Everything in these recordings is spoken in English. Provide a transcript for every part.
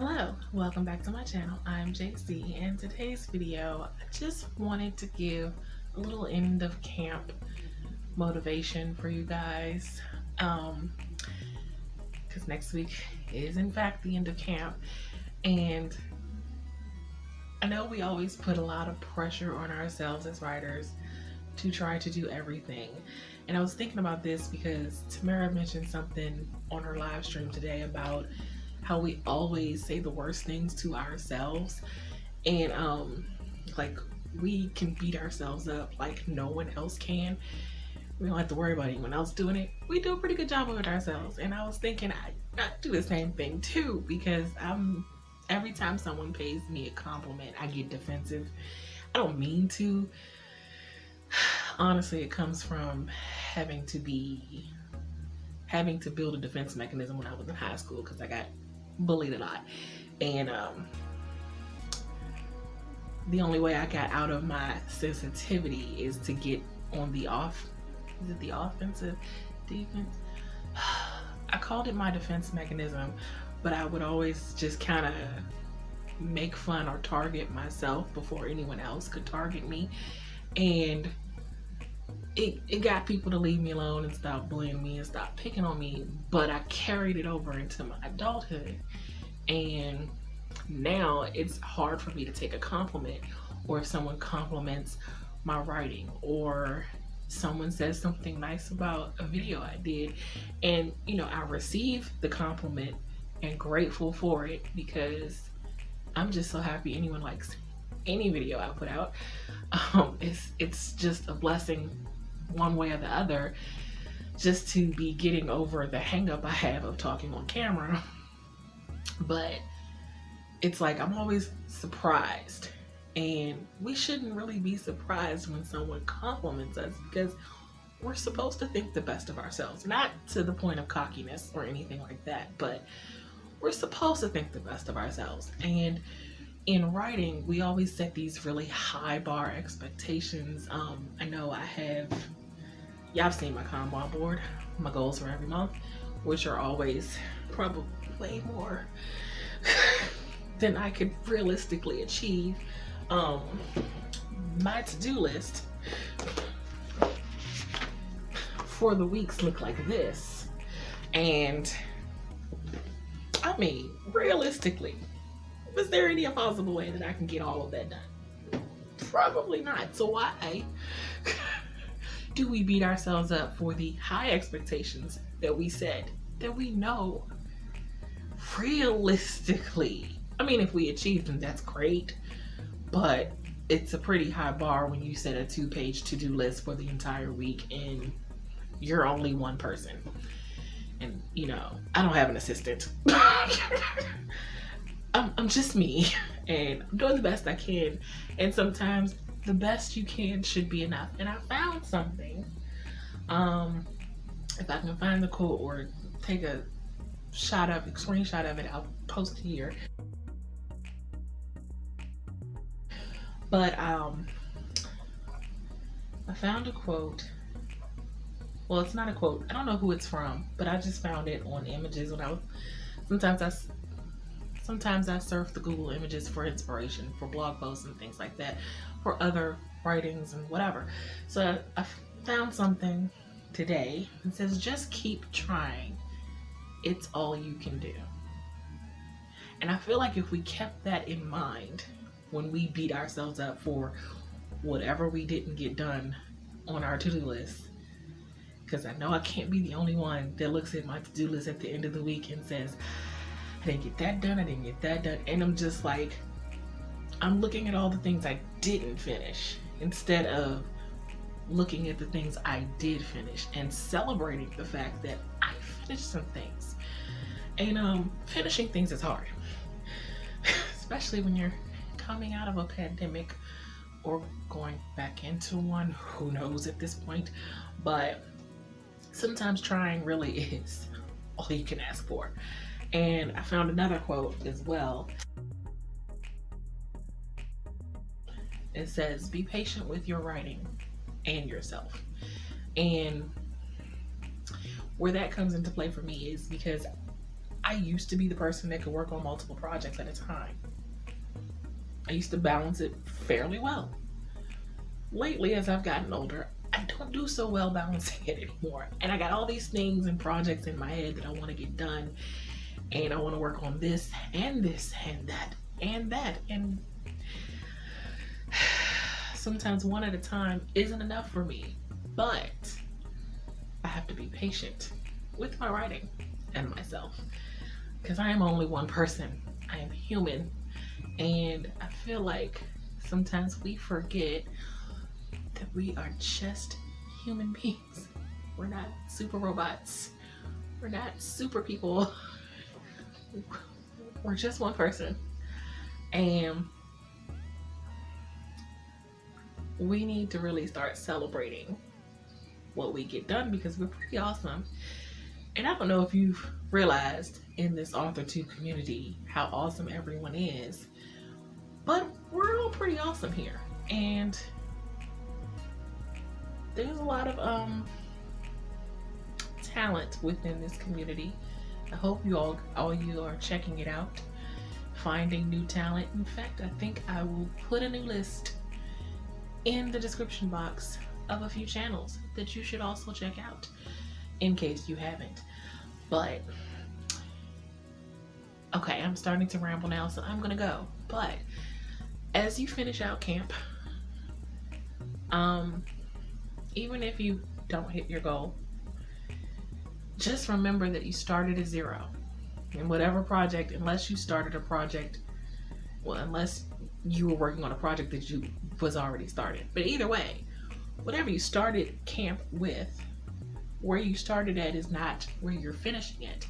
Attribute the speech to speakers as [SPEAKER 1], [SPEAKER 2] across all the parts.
[SPEAKER 1] Hello, welcome back to my channel. I'm JC, and today's video, I just wanted to give a little end of camp motivation for you guys. Because next week is in fact the end of camp, and I know we always put a lot of pressure on ourselves as writers to try to do everything. And I was thinking about this because Tamara mentioned something on her live stream today about how we always say the worst things to ourselves, and like we can beat ourselves up like no one else can. We don't have to worry about anyone else doing it. We do a pretty good job of it ourselves. And I was thinking I do the same thing too, because every time someone pays me a compliment, I get defensive. I don't mean to. Honestly, it comes from having to build a defense mechanism when I was in high school, because I got bullied a lot, and the only way I got out of my sensitivity is to get on the offensive defense. I called it my defense mechanism, but I would always just kind of make fun or target myself before anyone else could target me, and it got people to leave me alone and stop bullying me and stop picking on me. But I carried it over into my adulthood, and now it's hard for me to take a compliment, or if someone compliments my writing, or someone says something nice about a video I did, and I receive the compliment and grateful for it, because I'm just so happy anyone likes any video I put out. It's just a blessing one way or the other, just to be getting over the hang up I have of talking on camera. But it's like I'm always surprised, and we shouldn't really be surprised when someone compliments us, because we're supposed to think the best of ourselves, not to the point of cockiness or anything like that, but we're supposed to think the best of ourselves. And in writing, we always set these really high bar expectations. I know y'all have seen my Kanban board, my goals for every month, which are always probably way more than I could realistically achieve. My to-do list for the weeks look like this, and I mean, realistically, is there any possible way that I can get all of that done? Probably not. So why do we beat ourselves up for the high expectations that we set, that we know realistically, I mean, if we achieve them, that's great, but it's a pretty high bar when you set a 2-page to-do list for the entire week and you're only one person. And I don't have an assistant. I'm just me, and I'm doing the best I can, and sometimes the best you can should be enough. And I found something, if I can find the quote or take a screenshot of it, I'll post it here. But I found a quote. Well, it's not a quote, I don't know who it's from, but I just found it on images when sometimes I surf the Google images for inspiration, for blog posts and things like that, for other writings and whatever. So I found something today that says, just keep trying. It's all you can do. And I feel like if we kept that in mind when we beat ourselves up for whatever we didn't get done on our to-do list, because I know I can't be the only one that looks at my to-do list at the end of the week and says, I didn't get that done, I didn't get that done. And I'm just like, I'm looking at all the things I didn't finish instead of looking at the things I did finish and celebrating the fact that I finished some things. And finishing things is hard, especially when you're coming out of a pandemic or going back into one, who knows at this point. But sometimes trying really is all you can ask for. And I found another quote as well. It says, be patient with your writing and yourself. And where that comes into play for me is because I used to be the person that could work on multiple projects at a time. I used to balance it fairly well. Lately, as I've gotten older, I don't do so well balancing it anymore. And I got all these things and projects in my head that I want to get done. And I want to work on this and this and that and that. And sometimes one at a time isn't enough for me. But I have to be patient with my writing and myself. Because I am only one person. I am human. And I feel like sometimes we forget that we are just human beings. We're not super robots. We're not super people. We're just one person. And we need to really start celebrating what we get done because we're pretty awesome. And I don't know if you've realized in this Author2 community how awesome everyone is, but we're all pretty awesome here. And there's a lot of talent within this community. I hope you all you are checking it out, finding new talent. In fact, I think I will put a new list in the description box of a few channels that you should also check out in case you haven't. But okay, I'm starting to ramble now, so I'm gonna go. But as you finish out camp, even if you don't hit your goal, just remember that you started at zero. In whatever project, unless you started a project, well, unless you were working on a project that you was already started. But either way, whatever you started camp with, where you started at is not where you're finishing it.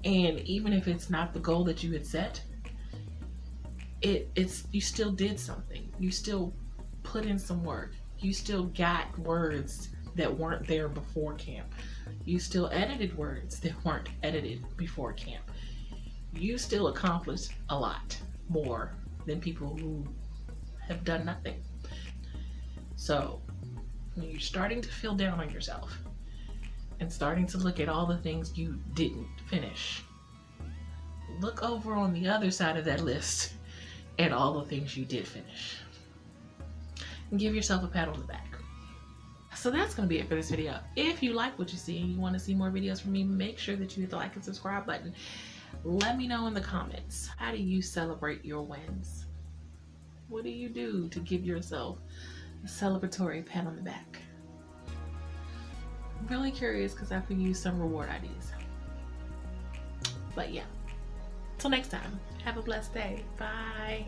[SPEAKER 1] And even if it's not the goal that you had set, it's you still did something. You still put in some work. You still got words that weren't there before camp. You still edited words that weren't edited before camp. You still accomplished a lot more than people who have done nothing. So when you're starting to feel down on yourself and starting to look at all the things you didn't finish, look over on the other side of that list at all the things you did finish. And give yourself a pat on the back. So that's going to be it for this video. If you like what you see and you want to see more videos from me, make sure that you hit the like and subscribe button. Let me know in the comments, how do you celebrate your wins? What do you do to give yourself a celebratory pat on the back? I'm really curious because I could use some reward ideas. But yeah, till next time, have a blessed day. Bye.